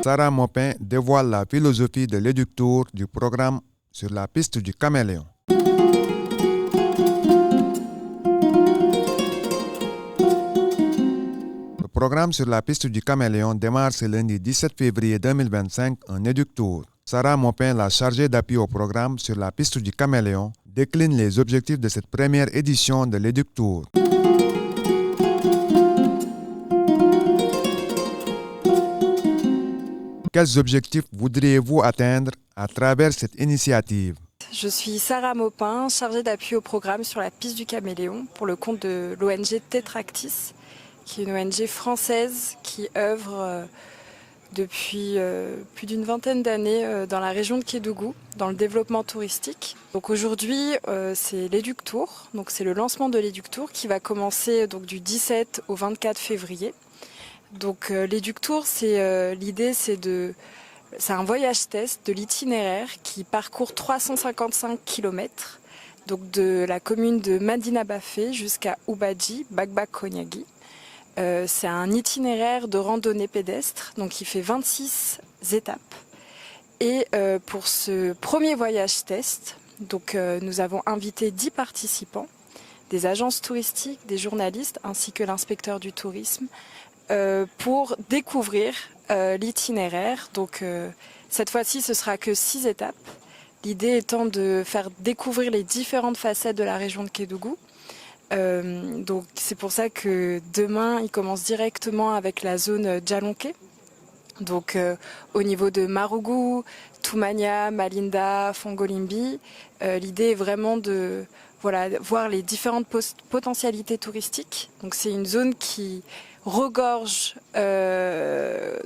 Sarah Mopin dévoile la philosophie de l'éductour du programme Sur la piste du caméléon. Le programme Sur la piste du caméléon démarre ce lundi 17 février 2025 en éductour. Sarah Mopin, la chargée d'appui au programme Sur la piste du caméléon, décline les objectifs de cette première édition de l'éductour. Quels objectifs voudriez-vous atteindre à travers cette initiative? Je suis Sarah Mopin, chargée d'appui au programme Sur la piste du caméléon pour le compte de l'ONG Tetractis, qui est une ONG française qui œuvre depuis plus d'une vingtaine d'années dans la région de Kédougou, dans le développement touristique. Donc aujourd'hui, c'est l'Éductour, donc c'est le lancement de l'Éductour qui va commencer donc du 17 au 24 février. Donc l'Éductour, l'idée c'est un voyage test de l'itinéraire qui parcourt 355 km, donc de la commune de Madina Bafé jusqu'à Ubadji, Bagbak-Konyagi. C'est un itinéraire de randonnée pédestre, donc il fait 26 étapes. Et pour ce premier voyage test, donc, nous avons invité 10 participants, des agences touristiques, des journalistes ainsi que l'inspecteur du tourisme, pour découvrir l'itinéraire. Donc cette fois-ci, ce sera que 6 étapes. L'idée étant de faire découvrir les différentes facettes de la région de Kédougou. Donc c'est pour ça que demain, il commence directement avec la zone Djalonké. Donc au niveau de Marougou, Toumania, Malinda, Fongolimbi, l'idée est vraiment de voir les différentes potentialités touristiques. Donc c'est une zone qui regorge de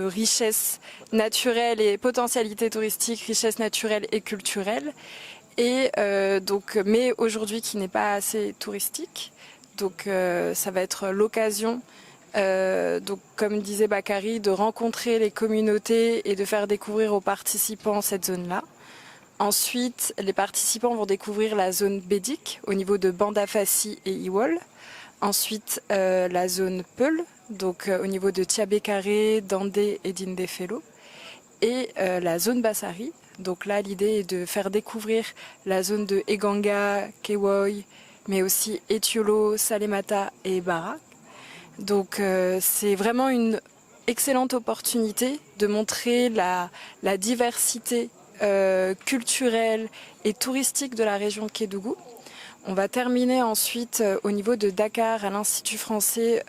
richesses naturelles et potentialités touristiques, richesses naturelles et culturelles. Et mais aujourd'hui qui n'est pas assez touristique. Donc ça va être l'occasion, donc comme disait Bakary, de rencontrer les communautés et de faire découvrir aux participants cette zone-là. Ensuite, les participants vont découvrir la zone Bédik au niveau de Bandafassi et Iwol. Ensuite, la zone Peul, donc au niveau de Tiabé-Carré, Dandé et Dindéfelo. Et la zone Bassari. Donc là, l'idée est de faire découvrir la zone de Eganga, Kewoy, mais aussi Etiolo, Salemata et Bara. Donc c'est vraiment une excellente opportunité de montrer la diversité culturelle et touristique de la région de Kédougou. On va terminer ensuite au niveau de Dakar, à l'Institut français.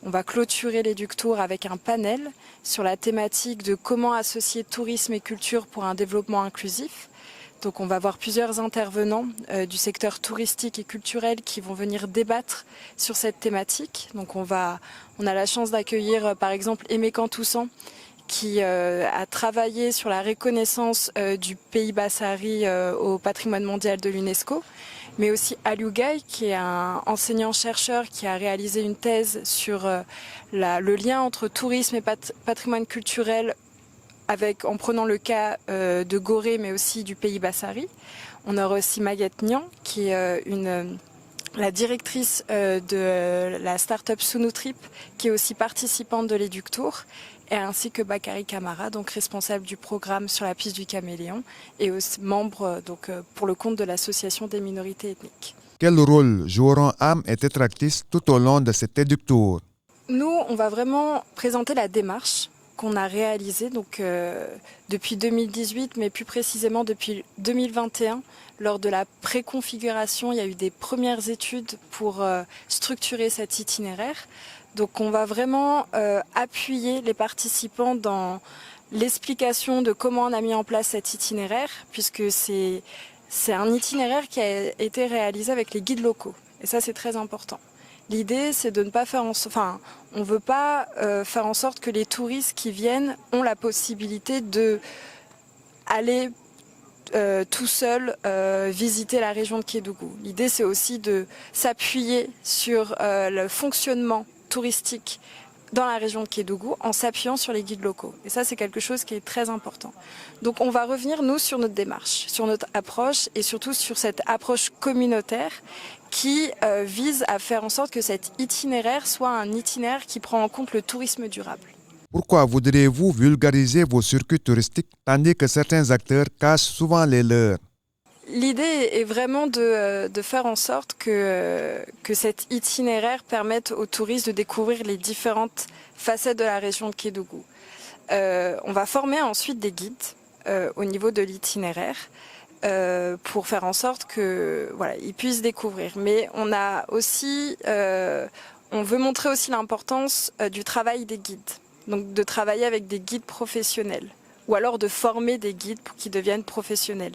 On va clôturer l'Éductour avec un panel sur la thématique de comment associer tourisme et culture pour un développement inclusif. Donc on va voir plusieurs intervenants du secteur touristique et culturel qui vont venir débattre sur cette thématique. Donc on a la chance d'accueillir par exemple Aimé Cantoussan qui a travaillé sur la reconnaissance du pays Bassari au patrimoine mondial de l'UNESCO, mais aussi Aliou Gaye, qui est un enseignant-chercheur qui a réalisé une thèse sur le lien entre tourisme et patrimoine culturel en prenant le cas de Gorée, mais aussi du pays Bassari. On aura aussi Maguette Nian, qui est la directrice de la start-up Sunutrip, qui est aussi participante de l'Éductour, et ainsi que Bakary Camara, donc responsable du programme Sur la piste du caméléon, et aussi membre pour le compte de l'Association des minorités ethniques. Quel rôle joueront AM et Tetractis tout au long de cet éductour? Nous, on va vraiment présenter la démarche qu'on a réalisée depuis 2018, mais plus précisément depuis 2021. Lors de la préconfiguration, il y a eu des premières études pour structurer cet itinéraire. Donc on va vraiment appuyer les participants dans l'explication de comment on a mis en place cet itinéraire, puisque c'est un itinéraire qui a été réalisé avec les guides locaux. Et ça, c'est très important. L'idée, c'est de ne pas faire on veut pas faire en sorte que les touristes qui viennent ont la possibilité de aller tout seul visiter la région de Kédougou. L'idée, c'est aussi de s'appuyer sur le fonctionnement touristique dans la région de Kédougou en s'appuyant sur les guides locaux. Et ça, c'est quelque chose qui est très important. Donc on va revenir, nous, sur notre démarche, sur notre approche et surtout sur cette approche communautaire qui vise à faire en sorte que cet itinéraire soit un itinéraire qui prend en compte le tourisme durable. Pourquoi voudriez-vous vulgariser vos circuits touristiques tandis que certains acteurs cachent souvent les leurs? L'idée est vraiment de faire en sorte que cet itinéraire permette aux touristes de découvrir les différentes facettes de la région de Kédougou. On va former ensuite des guides au niveau de l'itinéraire pour faire en sorte que voilà, ils puissent découvrir. Mais on a aussi, on veut montrer aussi l'importance du travail des guides. Donc de travailler avec des guides professionnels ou alors de former des guides pour qu'ils deviennent professionnels.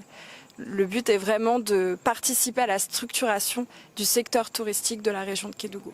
Le but est vraiment de participer à la structuration du secteur touristique de la région de Kédougou.